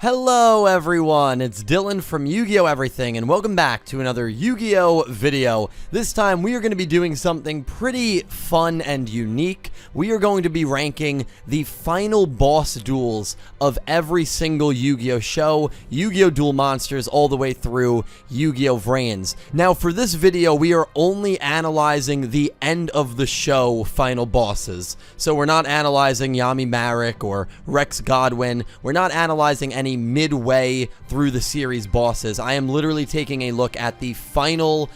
Hello everyone, it's Dylan from Yugioh Everything, and welcome back to another Yu-Gi-Oh video. This time we are going to be doing something pretty fun and unique. We are going to be ranking the final boss duels of every single Yu-Gi-Oh show, Yu-Gi-Oh! Duel Monsters, all the way through Yu-Gi-Oh! VRAINS. Now for this video, we are only analyzing the end of the show final bosses. So we're not analyzing Yami Marik or Rex Godwin. We're not analyzing any midway through the series bosses. I am literally taking a look at the final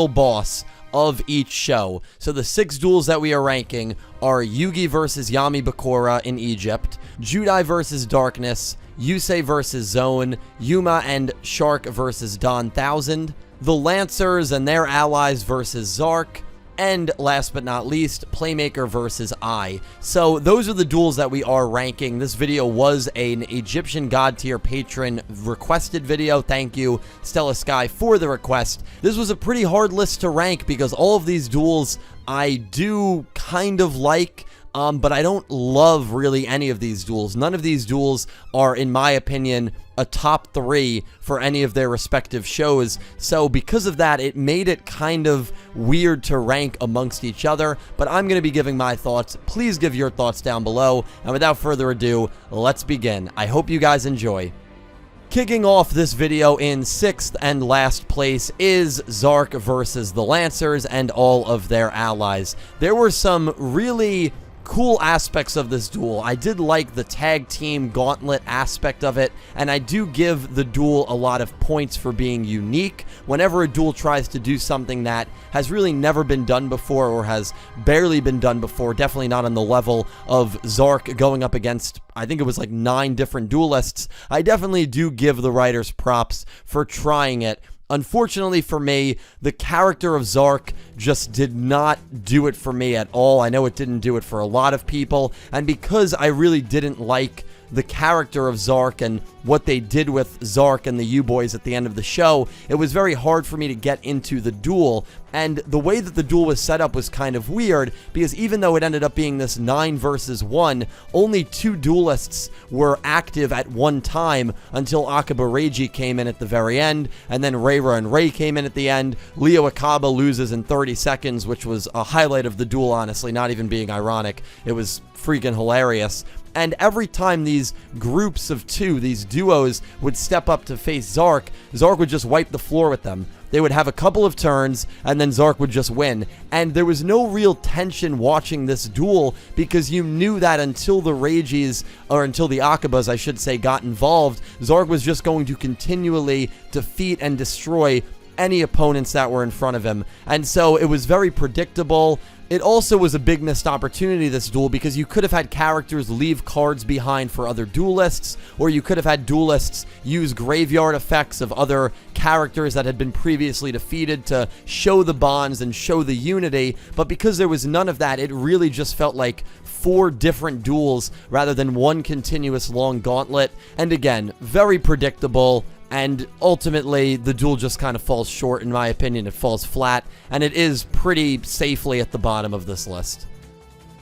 boss of each show. So the 6 duels that we are ranking are Yugi versus Yami Bakura in Egypt, Judai versus Darkness, Yusei versus Zone, Yuma and Shark versus Don Thousand, the Lancers and their allies versus Zark, and last but not least, Playmaker versus I. So those are the duels that we are ranking. This video was an Egyptian God tier patron requested video. Thank you, Stella Sky, for the request. This was a pretty hard list to rank because all of these duels I do kind of like, but I don't love really any of these duels. None of these duels are, in my opinion, a top 3 for any of their respective shows. So because of that, it made it kind of weird to rank amongst each other, but I'm going to be giving my thoughts. Please give your thoughts down below, and without further ado, let's begin. I hope you guys enjoy. Kicking off this video in 6th and last place is Zark versus the Lancers and all of their allies. There were some really cool aspects of this duel. I did like the tag team gauntlet aspect of it, and I do give the duel a lot of points for being unique. Whenever a duel tries to do something that has really never been done before or has barely been done before, definitely not on the level of Zark going up against, I think it was like 9 different duelists, I definitely do give the writers props for trying it. Unfortunately for me, the character of Zark just did not do it for me at all. I know it didn't do it for a lot of people, and because I really didn't like the character of Zark and what they did with Zark and the U-Boys at the end of the show, it was very hard for me to get into the duel. And the way that the duel was set up was kind of weird, because even though it ended up being this 9 versus 1, only 2 duelists were active at one time until Akaba Reiji came in at the very end, and then Reira and Ray came in at the end. Leo Akaba loses in 30 seconds, which was a highlight of the duel, honestly, not even being ironic. It was freaking hilarious. And every time these groups of 2, these duos, would step up to face Zark, Zark would just wipe the floor with them. They would have a couple of turns, and then Zark would just win. And there was no real tension watching this duel, because you knew that until the Reigis, or until the Akabas, I should say, got involved, Zark was just going to continually defeat and destroy any opponents that were in front of him. And so it was very predictable. It also was a big missed opportunity, this duel, because you could have had characters leave cards behind for other duelists, or you could have had duelists use graveyard effects of other characters that had been previously defeated to show the bonds and show the unity, but because there was none of that, it really just felt like 4 different duels rather than one continuous long gauntlet. And again, very predictable. And ultimately, the duel just kind of falls short, in my opinion. It falls flat, and it is pretty safely at the bottom of this list.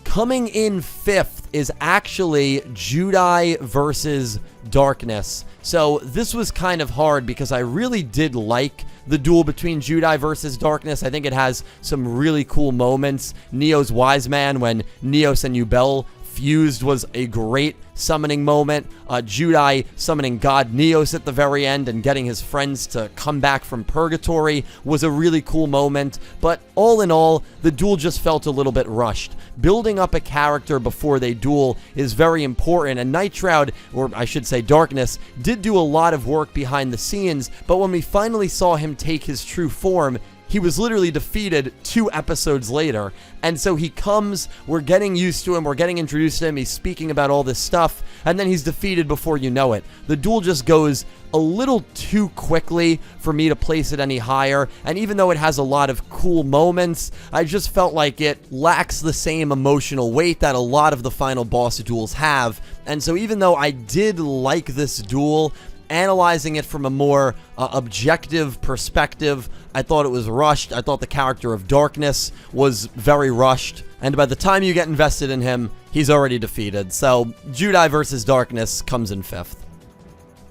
Coming in 5th is actually Judai versus Darkness. So this was kind of hard because I really did like the duel between Judai versus Darkness. I think it has some really cool moments. Neo's Wise Man, when Neos and Yubel fused, was a great summoning moment. Judai summoning God Neos at the very end and getting his friends to come back from purgatory was a really cool moment. But all in all, the duel just felt a little bit rushed. Building up a character before they duel is very important, and Night Shroud, or I should say Darkness, did do a lot of work behind the scenes, but when we finally saw him take his true form, he was literally defeated 2 episodes later. And so he comes, we're getting used to him, we're getting introduced to him, he's speaking about all this stuff, and then he's defeated before you know it. The duel just goes a little too quickly for me to place it any higher, and even though it has a lot of cool moments, I just felt like it lacks the same emotional weight that a lot of the final boss duels have. And so even though I did like this duel, analyzing it from a more objective perspective, I thought it was rushed. I thought the character of Darkness was very rushed, and by the time you get invested in him, he's already defeated. So Judai versus Darkness comes in 5th.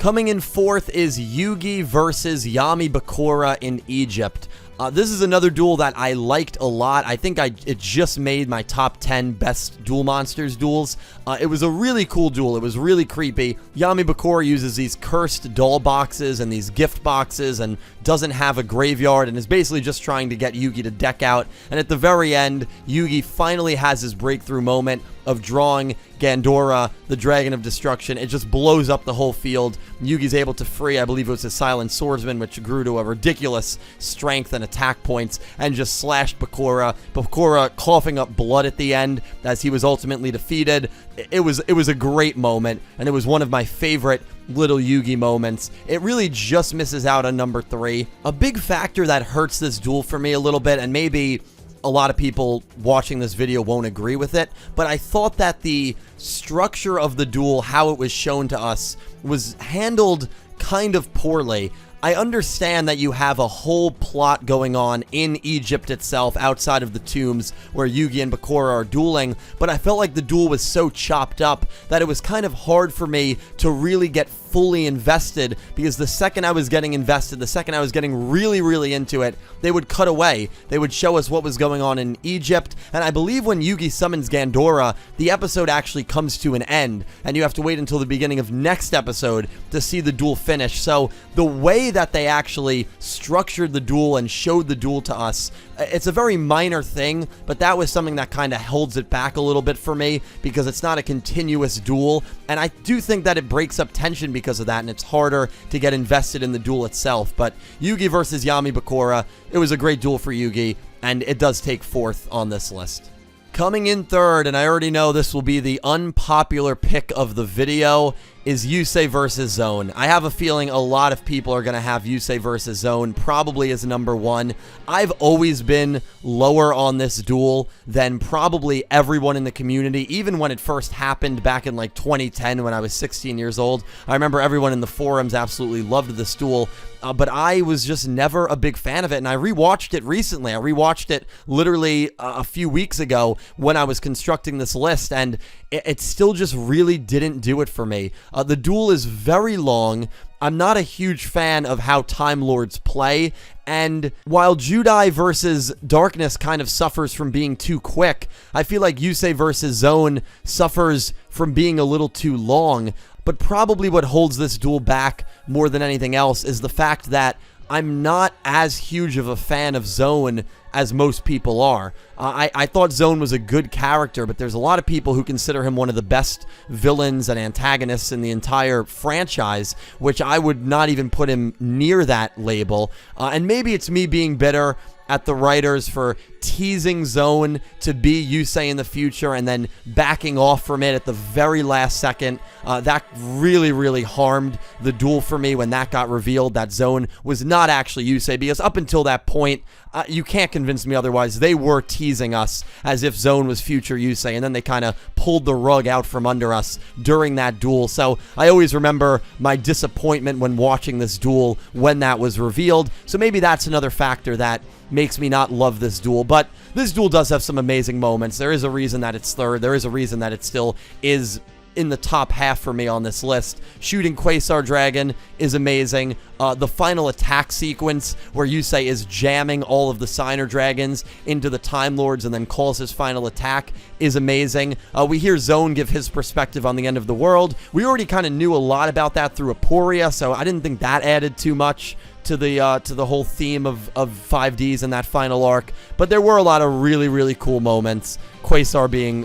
Coming in fourth is Yugioh versus Yami Bakura in Egypt. This is another duel that I liked a lot. I think it just made my top 10 best Duel Monsters duels. It was a really cool duel. It was really creepy. Yami Bakura uses these cursed doll boxes and these gift boxes and doesn't have a graveyard and is basically just trying to get Yugioh to deck out. And at the very end, Yugioh finally has his breakthrough moment of drawing Gandora, the Dragon of Destruction. It just blows up the whole field. Yugioh's able to free, I believe it was his Silent Swordsman, which grew to a ridiculous strength and attack points, and just slashed Bakura. Bakura coughing up blood at the end as he was ultimately defeated. It was a great moment, and it was one of my favorite little Yugioh moments. It really just misses out on number 3. A big factor that hurts this duel for me a little bit, and maybe a lot of people watching this video won't agree with it, but I thought that the structure of the duel, how it was shown to us, was handled kind of poorly. I understand that you have a whole plot going on in Egypt itself, outside of the tombs, where Yugioh and Bakura are dueling, but I felt like the duel was so chopped up that it was kind of hard for me to really get fully invested, because the second I was getting invested, the second I was getting really into it, they would cut away. They would show us what was going on in Egypt, and I believe when Yugioh summons Gandora, the episode actually comes to an end, and you have to wait until the beginning of next episode to see the duel finish. So the way that they actually structured the duel and showed the duel to us, it's a very minor thing, but that was something that kind of holds it back a little bit for me, because it's not a continuous duel, and I do think that it breaks up tension because of that, and it's harder to get invested in the duel itself. But Yugioh versus Yami Bakura, it was a great duel for Yugioh, and it does take 4th on this list. Coming in 3rd, and I already know this will be the unpopular pick of the video, is Yusei versus Zone. I have a feeling a lot of people are going to have Yusei versus Zone probably as number 1. I've always been lower on this duel than probably everyone in the community, even when it first happened back in like 2010 when I was 16 years old. I remember everyone in the forums absolutely loved this duel, but I was just never a big fan of it, and I rewatched it recently. I rewatched it literally a few weeks ago when I was constructing this list, and it still just really didn't do it for me. The duel is very long. I'm not a huge fan of how Time Lords play, and while Judai versus Darkness kind of suffers from being too quick, I feel like Yusei versus Zone suffers from being a little too long. But probably what holds this duel back more than anything else is the fact that I'm not as huge of a fan of Zone as most people are. I thought Zone was a good character, but there's a lot of people who consider him one of the best villains and antagonists in the entire franchise, which I would not even put him near that label. And maybe it's me being bitter at the writers for teasing Zone to be Yusei in the future and then backing off from it at the very last second. That really harmed the duel for me when that got revealed, that Zone was not actually Yusei, because up until that point, you can't convince me otherwise. They were teasing us as if Zone was future Yusei, and then they kind of pulled the rug out from under us during that duel. So I always remember my disappointment when watching this duel when that was revealed. So maybe that's another factor that makes me not love this duel. But this duel does have some amazing moments. There is a reason that it's 3rd. There is a reason that it still is in the top half for me on this list. Shooting Quasar Dragon is amazing. The final attack sequence where Yusei is jamming all of the Signer Dragons into the Time Lords and then calls his final attack is amazing. We hear Zone give his perspective on the end of the world. We already kind of knew a lot about that through Aporia, so I didn't think that added too much to the whole theme of 5Ds in that final arc. But there were a lot of really cool moments, Quasar being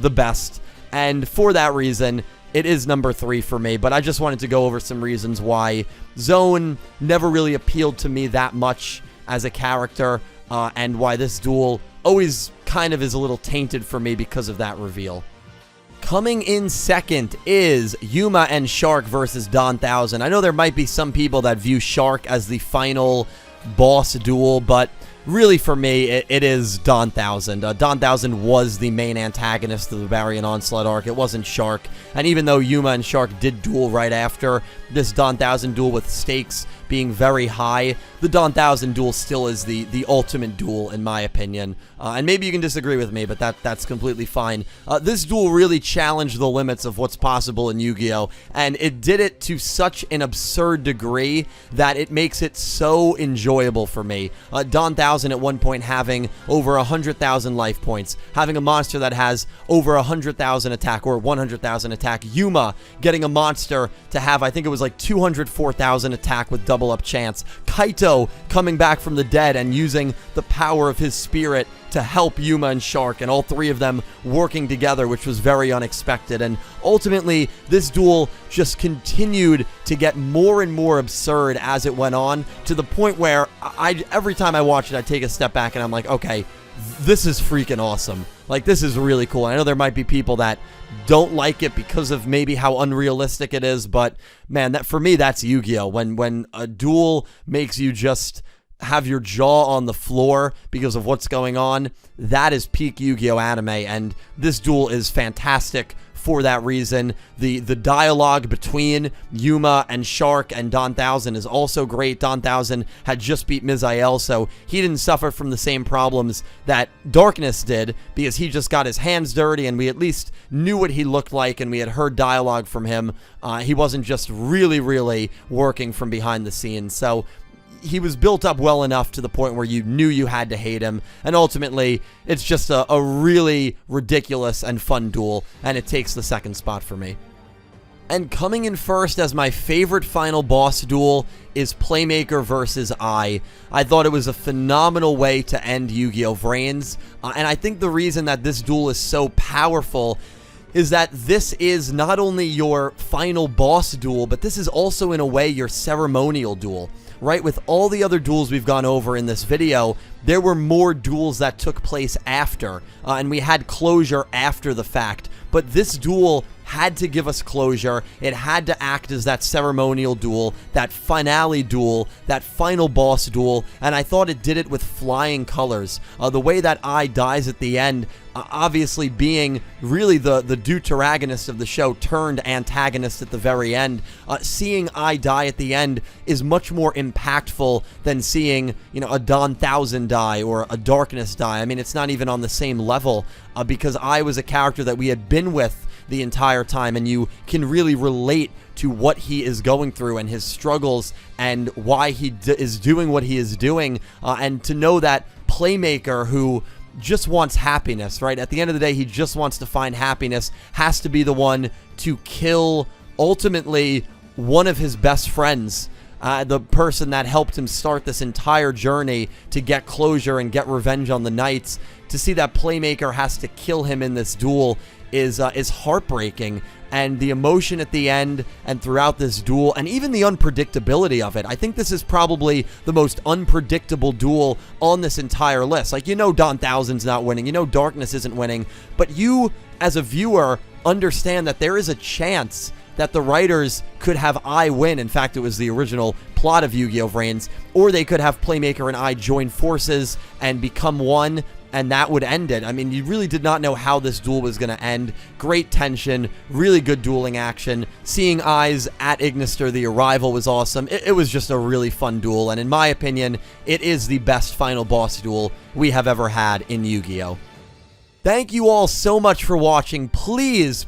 the best. And for that reason, it is number 3 for me. But I just wanted to go over some reasons why Zone never really appealed to me that much as a character, and why this duel always kind of is a little tainted for me because of that reveal. Coming in 2nd is Yuma and Shark versus Don Thousand. I know there might be some people that view Shark as the final boss duel, but really, for me, it is Dawn Thousand. Dawn Thousand was the main antagonist of the Barbarian Onslaught arc. It wasn't Shark. And even though Yuma and Shark did duel right after, this Dawn Thousand duel with stakes being very high, the Dawn Thousand duel still is the ultimate duel, in my opinion. And maybe you can disagree with me, but that's completely fine. This duel really challenged the limits of what's possible in Yu-Gi-Oh! And it did it to such an absurd degree that it makes it so enjoyable for me. Dawn Thousand at one point having over 100,000 life points, having a monster that has over 100,000 attack or 100,000 attack. Yuma getting a monster to have, I think it was like 204,000 attack with double up chance. Kaito coming back from the dead and using the power of his spirit to help Yuma and Shark, and all three of them working together, which was very unexpected. And ultimately, this duel just continued to get more and more absurd as it went on, to the point where every time I watch it, I take a step back and I'm like, okay, this is freaking awesome. Like, this is really cool. I know there might be people that don't like it because of maybe how unrealistic it is, but man, that for me, that's Yu-Gi-Oh! When a duel makes you just have your jaw on the floor because of what's going on, that is peak Yu-Gi-Oh! Anime, and this duel is fantastic for that reason. The dialogue between Yuma and Shark and Dawn Thousand is also great. Dawn Thousand had just beat Misael, so he didn't suffer from the same problems that Darkness did, because he just got his hands dirty and we at least knew what he looked like and we had heard dialogue from him. He wasn't just really working from behind the scenes. So he was built up well enough to the point where you knew you had to hate him, and ultimately, it's just a really ridiculous and fun duel, and it takes the second spot for me. And coming in first as my favorite final boss duel is Playmaker versus I. I thought it was a phenomenal way to end Yu-Gi-Oh! VRAINS, and I think the reason that this duel is so powerful is that this is not only your final boss duel, but this is also, in a way, your ceremonial duel. Right, with all the other duels we've gone over in this video, there were more duels that took place after, and we had closure after the fact. But this duel had to give us closure. It had to act as that ceremonial duel, that finale duel, that final boss duel, and I thought it did it with flying colors. The way that I dies at the end, obviously being really the deuteragonist of the show turned antagonist at the very end, seeing I die at the end is much more impactful than seeing, you know, a Dawn Thousand die or a Darkness die. I mean, it's not even on the same level, because I was a character that we had been with the entire time, and you can really relate to what he is going through and his struggles and why he is doing what he is doing, and to know that Playmaker, who just wants happiness, right? At the end of the day, he just wants to find happiness, has to be the one to kill, ultimately, one of his best friends, the person that helped him start this entire journey to get closure and get revenge on the Knights. To see that Playmaker has to kill him in this duel is heartbreaking, and the emotion at the end and throughout this duel, and even the unpredictability of it. I think this is probably the most unpredictable duel on this entire list. Like, you know, Dawn Thousand's not winning, you know Darkness isn't winning, but you, as a viewer, understand that there is a chance that the writers could have I win. In fact, it was the original plot of Yu-Gi-Oh! VRAINS, or they could have Playmaker and I join forces and become one, and that would end it. I mean, you really did not know how this duel was going to end. Great tension, really good dueling action. Seeing Eyes at Ignister, the arrival, was awesome. It was just a really fun duel, and in my opinion, it is the best final boss duel we have ever had in Yu-Gi-Oh! Thank you all so much for watching. Please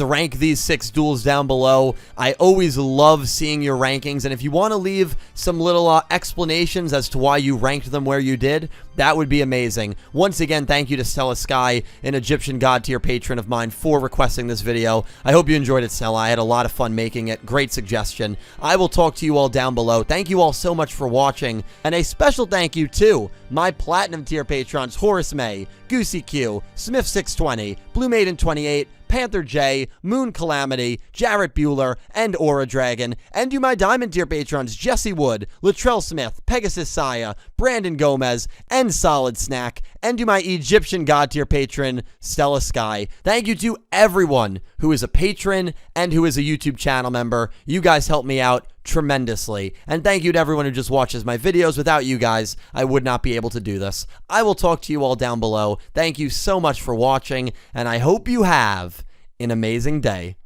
rank these 6 duels down below. I always love seeing your rankings, and if you want to leave some little explanations as to why you ranked them where you did, that would be amazing. Once again, thank you to Stella Sky, an Egyptian god tier patron of mine, for requesting this video. I hope you enjoyed it, Stella. I had a lot of fun making it. Great suggestion. I will talk to you all down below. Thank you all so much for watching, and a special thank you to my platinum tier patrons, Horace Maye, Goosey Q, Smith620, Blue Maiden 28, Panther J, Moon Calamity, Jarrett Buller, and Aura Dragon, and to my diamond tier patrons, Jesse Wood, Latrell Smith, Pegasus Seiya, Brandon Gomez, and Solid Snack, and to my Egyptian god tier patron, Stella Sky. Thank you to everyone who is a patron and who is a YouTube channel member. You guys help me out tremendously. And thank you to everyone who just watches my videos. Without you guys, I would not be able to do this. I will talk to you all down below. Thank you so much for watching, and I hope you have an amazing day.